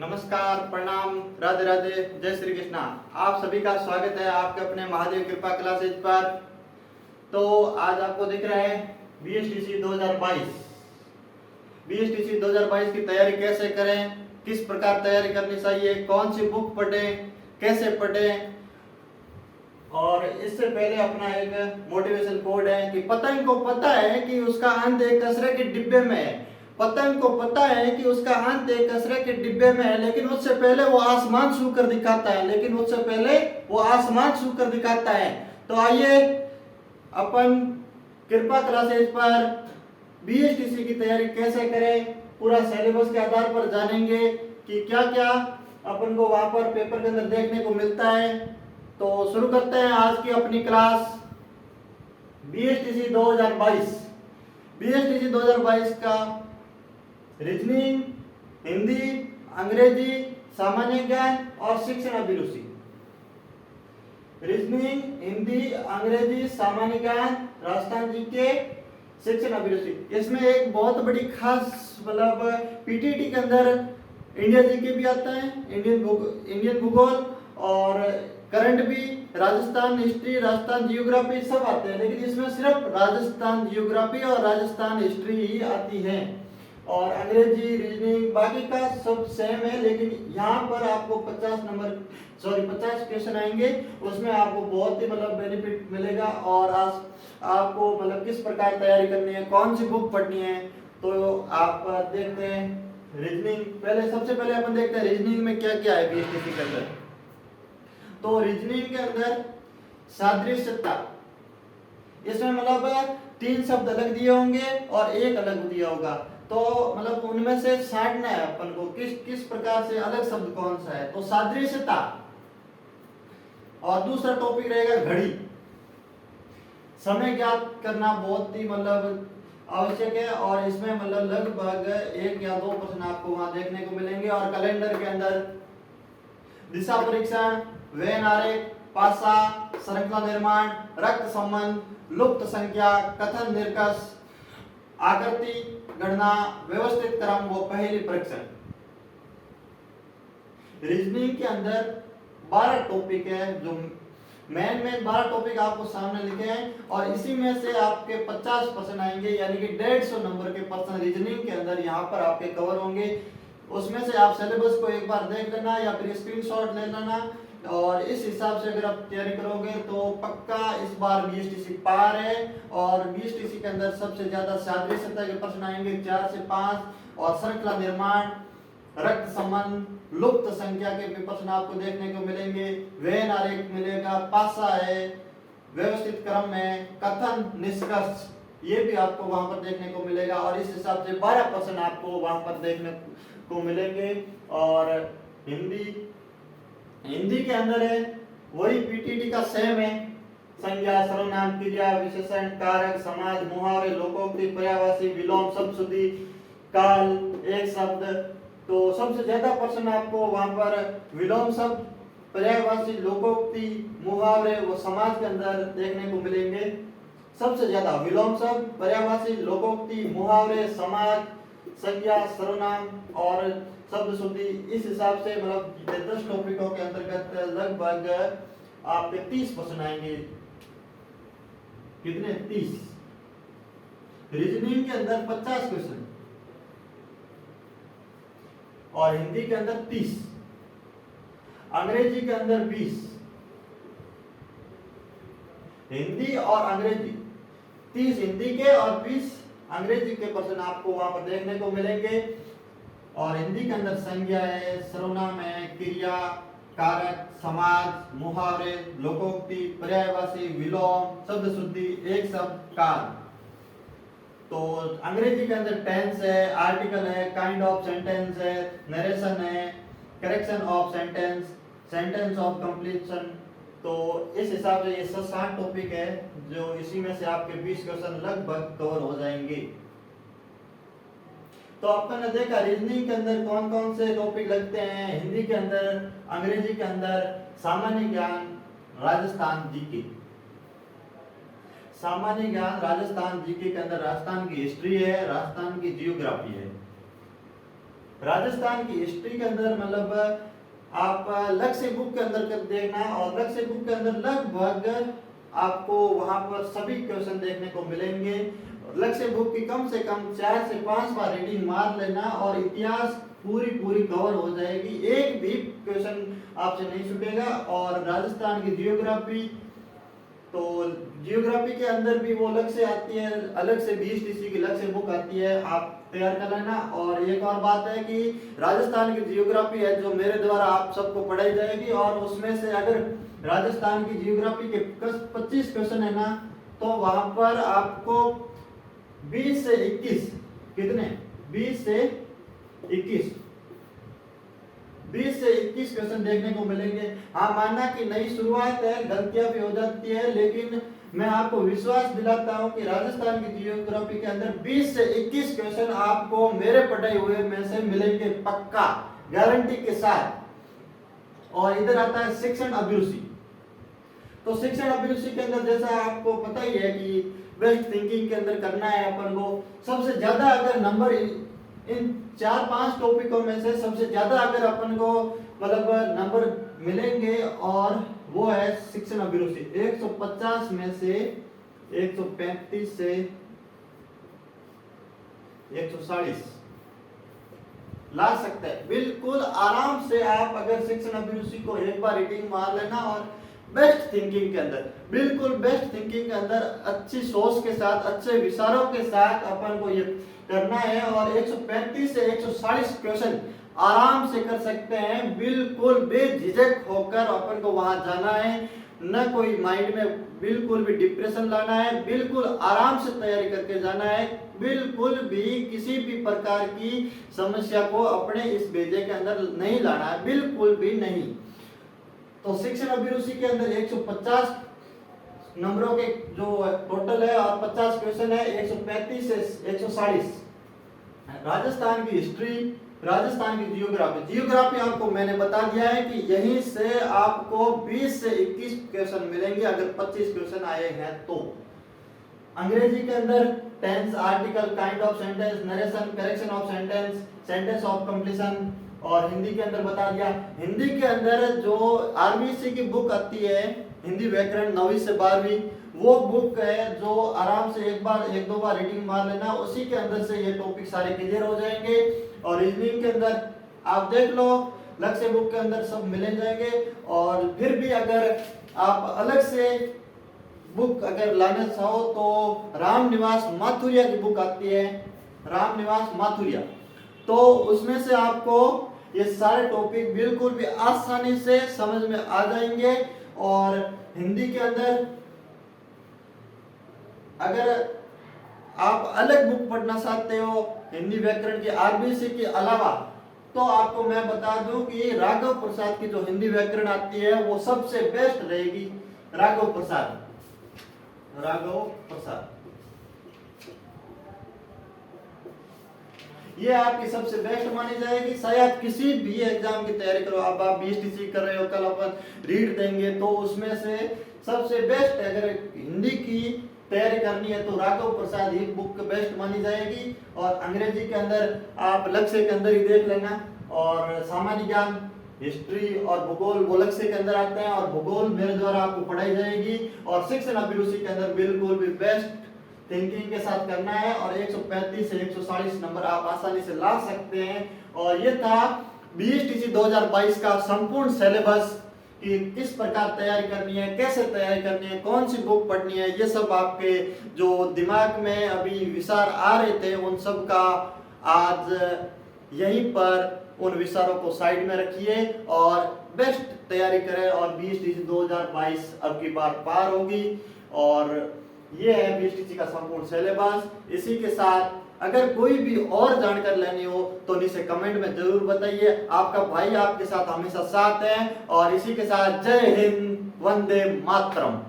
नमस्कार, प्रणाम, राधे राधे, जय श्री कृष्णा। आप सभी का स्वागत है आपके अपने महादेव कृपा क्लासेज पर। तो आज आपको दिख रहा है बीएसटीसी 2022। बीएसटीसी 2022 की तैयारी कैसे करें, किस प्रकार तैयारी करनी चाहिए, कौन सी बुक पढ़ें, कैसे पढ़ें। और इससे पहले अपना एक मोटिवेशन कोड है कि पतंग को पता है कि उसका अंत एक कचरे के डिब्बे में है। पतंग को पता है कि उसका अंत एक कचरे के डिब्बे में है, लेकिन उससे पहले वो आसमान छू कर दिखाता है। तो आइए अपन कृपा क्लासेज पर बीएसटीसी की तैयारी कैसे करें, पूरा सिलेबस के आधार पर जानेंगे कि क्या क्या अपन को वहां पर पेपर के अंदर देखने को मिलता है। तो शुरू करते हैं आज की अपनी क्लास बीएसटीसी 2022। बीएसटीसी 2022 का रीजनिंग, हिंदी, अंग्रेजी, सामान्य ज्ञान और शिक्षण अभिरुचि। रीजनिंग, हिंदी, अंग्रेजी, सामान्य ज्ञान, राजस्थान जीके, शिक्षण अभिरुचि। इसमें एक बहुत बड़ी खास मतलब पीटीटी के अंदर इंडिया जीके भी आता है, इंडियन भूगोल और करंट भी, राजस्थान हिस्ट्री, राजस्थान जियोग्राफी सब आते हैं, लेकिन इसमें सिर्फ राजस्थान जियोग्राफी और राजस्थान हिस्ट्री ही आती है। और अंग्रेजी, रीजनिंग बाकी का सब सेम है, लेकिन यहाँ पर आपको 50 क्वेश्चन आएंगे, उसमें आपको बहुत ही मतलब बेनिफिट मिलेगा। और आपको मतलब किस प्रकार तैयारी करनी है, कौन सी बुक पढ़नी है। तो आप देखते हैं रीजनिंग। सबसे पहले अपन देखते हैं रीजनिंग में क्या क्या है बीएसटीसी के अंदर। तो रीजनिंग के अंदर सादृश्यता, इसमें मतलब 3 शब्द अलग दिए होंगे और एक अलग दिया होगा। तो मतलब उनमें से छांटना है अपन को किस प्रकार से अलग शब्द कौन सा है। तो सादृश्यता। और दूसरा टॉपिक रहेगा घड़ी। समय ज्ञात करना बहुत ही मतलब आवश्यक है, और इसमें मतलब लगभग 1 या 2 प्रश्न आपको वहां देखने को मिलेंगे। और कैलेंडर के अंदर दिशा परीक्षण, वेन आरेख, पासा, श्रृंखला निर्माण, रक्त संबंध, लुप्त संख्या, कथन निष्कर्ष, आकृति गणना, व्यवस्थित क्रम व पहेली परीक्षण। रीजनिंग के अंदर 12 टॉपिक है, जो मेन 12 टॉपिक आपको सामने लिखे हैं, और इसी में से आपके 50% आएंगे, यानी कि 150 नंबर के प्रश्न रीजनिंग के अंदर यहाँ पर आपके कवर होंगे। उसमें से आप सिलेबस को एक बार देख लेना या फिर स्क्रीनशॉट ले लेना, और इस हिसाब से अगर आप तैयारी करोगे तो पक्का इस बार बीएसटीसी पार है। और बीएसटीसी के अंदर सबसे ज्यादा सादृश्यता के प्रश्न आएंगे 4 से 5, और श्रृंखला निर्माण, रक्त संबंध, लुप्त संख्या के भी प्रश्न आपको देखने को मिलेंगे, वेन आरेख मिलेगा, पासा है, व्यवस्थित क्रम है, कथन निष्कर्ष, ये भी आपको वहां पर देखने को मिलेगा। और इस हिसाब से 12 प्रश्न आपको वहां पर देखने को मिलेंगे। और हिंदी के अंदर है वही पीटीटी का सेम है, संज्ञा, सर्वनाम, क्रिया, विशेषण, कारक, समाज, मुहावरे, लोकोक्ति, पर्यायवाची, विलोम, शब्दशुद्धि, काल, एक शब्द। तो सबसे ज्यादा प्रश्न आपको वहां पर विलोम शब्द, पर्यायवाची, लोकोक्ति, मुहावरे व समाज के अंदर देखने को मिलेंगे। सबसे ज्यादा विलोम शब्द, पर्यायवाची, लोकोक्ति, मुहावरे, समाज, संज्ञा, सर्वनाम और शब्द शुद्धि। इस हिसाब से मतलब 10 टॉपिकों के अंतर्गत लगभग आपके 30 प्रश्न आएंगे। कितने? 30। रीजनिंग के अंदर 50 क्वेश्चन, और हिंदी के अंदर 30, अंग्रेजी के अंदर 20। हिंदी और अंग्रेजी 30 हिंदी के और 20 अंग्रेजी के प्रश्न आपको वहां पर देखने को मिलेंगे। और हिंदी के अंदर संज्ञा है, सर्वनाम है, क्रिया, कारक, समाज, मुहावरे, लोकोक्ति, पर्यायवाची, विलोम, शब्द शुद्धि, एक शब्द, काल। तो अंग्रेजी के अंदर टेंस है, आर्टिकल है, काइंड ऑफ सेंटेंस है, नरेशन है, correction of sentence, sentence of completion. तो इस हिसाब से ये 60 टॉपिक है, जो इसी में से आपके 20 क्वेश्चन लगभग कवर हो जाएंगे। तो आपने देखा रीजनिंग के अंदर कौन कौन से टॉपिक लगते हैं, हिंदी के अंदर, अंग्रेजी के अंदर सामान्य ज्ञान, राजस्थान जीके। सामान्य ज्ञान राजस्थान जीके के अंदर राजस्थान की हिस्ट्री है, राजस्थान की जियोग्राफी है। राजस्थान की हिस्ट्री के अंदर मतलब आप लक्ष्य बुक के अंदर कर देखना, और लक्ष्य बुक के अंदर लगभग आपको वहां पर सभी क्वेश्चन देखने को मिलेंगे। लक्ष्य बुक की कम से कम 4 से 5 बार रीडिंग मार लेना और इतिहास पूरी कवर हो जाएगी, एक भी क्वेश्चन आपसे नहीं छूटेगा। और राजस्थान की जियोग्राफी, तो जियोग्राफी के अंदर भी वो अलग से आती है, अलग से BSTC की अलग से बुक आती है, आप तैयार कर लेना। और एक और बात है कि राजस्थान की जियोग्राफी है जो मेरे द्वारा आप सबको पढ़ाई जाएगी, और उसमें से अगर राजस्थान की जियोग्राफी के 25 क्वेश्चन है ना, तो वहां पर आपको 20 से 21 कितने 20 से 21 क्वेश्चन देखने को मिलेंगे। हाँ, मानना कि नई शुरुआत है, गलतियां भी हो जाती है, लेकिन मैं आपको विश्वास दिलाता हूं कि राजस्थान की जियोग्राफी के अंदर 20 से 21 क्वेश्चन आपको मेरे पढ़ाए हुए में से मिलेंगे, पक्का, गारंटी के साथ। और इधर आता है शिक्षण अभिरुचि। तो शिक्षण अभिरुचि के अंदर जैसा आपको पता ही है कि बेस्ट थिंकिंग के अंदर करना है अपन को। सबसे ज्यादा अगर नंबर इन 4-5 टॉपिकों में से सबसे ज्यादा अगर अपन को मतलब नंबर मिलेंगे, और वो है शिक्षण अभिरुचि। 150 में से 135 से 140 ला सकते हैं बिल्कुल आराम से। आप अगर शिक्षण अभिरुचि को एक बार रीडिंग मार लेना, और बेस्ट थिंकिंग के अंदर, बिल्कुल बेस्ट थिंकिंग के अंदर अच्छी सोच के साथ, अच्छे विचारों के साथ अपन को ये करना है, और 135 से 140 क्वेश्चन आराम से कर सकते हैं, बिल्कुल बेझिझक होकर अपन को वहां जाना है, न कोई माइंड में बिल्कुल भी डिप्रेशन लाना है, बिल्कुल आराम से तैयारी करके जाना है, बिल्कुल भी किसी भी प्रकार की समस्या को अपने इस भेजे के अंदर नहीं लाना है, बिल्कुल भी नहीं। तो शिक्षण अभिरुचि के अंदर 150 नंबरों के जो टोटल है और 50 क्वेश्चन है, 135 से 140। राजस्थान की हिस्ट्री, राजस्थान की जियोग्राफी आपको मैंने बता दिया है कि यहीं से आपको 20 से 21 क्वेश्चन मिलेंगे अगर 25 क्वेश्चन आए हैं तो। अंग्रेजी के अंदर tense, article, kind of sentence, narration, correction of sentence, sentence of completion, और हिंदी के अंदर बता दिया। हिंदी के अंदर जो RBC की बुक आती है, हिंदी व्याकरण 9वीं से 12वीं, वो बुक है जो आराम से एक दो बार रीडिंग मार लेना, उसी के अंदर से ये टॉपिक सारे क्लियर हो जाएंगे। और रीजनिंग के अंदर आप देख लो, लक्ष्य बुक के अंदर सब मिल जाएंगे। और फिर भी अगर आप अलग से बुक अगर लाना चाहो तो रामनिवास माथुरिया की बुक आती है, रामनिवास माथुरिया, तो उसमें से आपको ये सारे टॉपिक बिल्कुल भी आसानी से समझ में आ जाएंगे। और हिंदी के अंदर अगर आप अलग बुक पढ़ना चाहते हो हिंदी व्याकरण की RBC के अलावा, तो आपको मैं बता दूं कि राघव प्रसाद की जो हिंदी व्याकरण आती है वो सबसे बेस्ट रहेगी। राघव प्रसाद ये आपकी सबसे बेस्ट मानी जाएगी। शायद किसी भी एग्जाम की तैयारी करो, अब आप BSTC कर रहे हो, कल अपन रीड देंगे, तो उसमें से सबसे बेस्ट अगर हिंदी की तैयारी करनी है तो राघव प्रसाद ही बुक बेस्ट मानी जाएगी। और अंग्रेजी के अंदर आप लक्ष्य के अंदर ही देख लेना, और सामान्य ज्ञान, हिस्ट्री और भूगोल वो लक्ष्य के अंदर आते हैं, और भूगोल मेरे द्वारा आपको पढ़ाई जाएगी। और शिक्षण अभिरुचि के अंदर बिल्कुल भी बेस्ट थिंकिंग के साथ करना है, और 135 से 140 नंबर आप आसानी से ला सकते हैं। और ये था BSTC 2022 का संपूर्ण सिलेबस कि किस प्रकार तैयारी करनी है, कैसे तैयारी करनी है, कौन सी बुक पढ़नी है, ये सब आपके जो दिमाग में अभी विचार आ रहे थे उन सब का आज यहीं पर उन विचारों को साइड में रखिए और बेस्ट तैयारी करें। और BSTC 2022 अब की बार पार होगी। और ये है BSTC का संपूर्ण सिलेबस। इसी के साथ अगर कोई भी और जानकारी लेनी हो तो नीचे कमेंट में जरूर बताइए। आपका भाई आपके साथ हमेशा साथ है। और इसी के साथ जय हिंद, वंदे मातरम।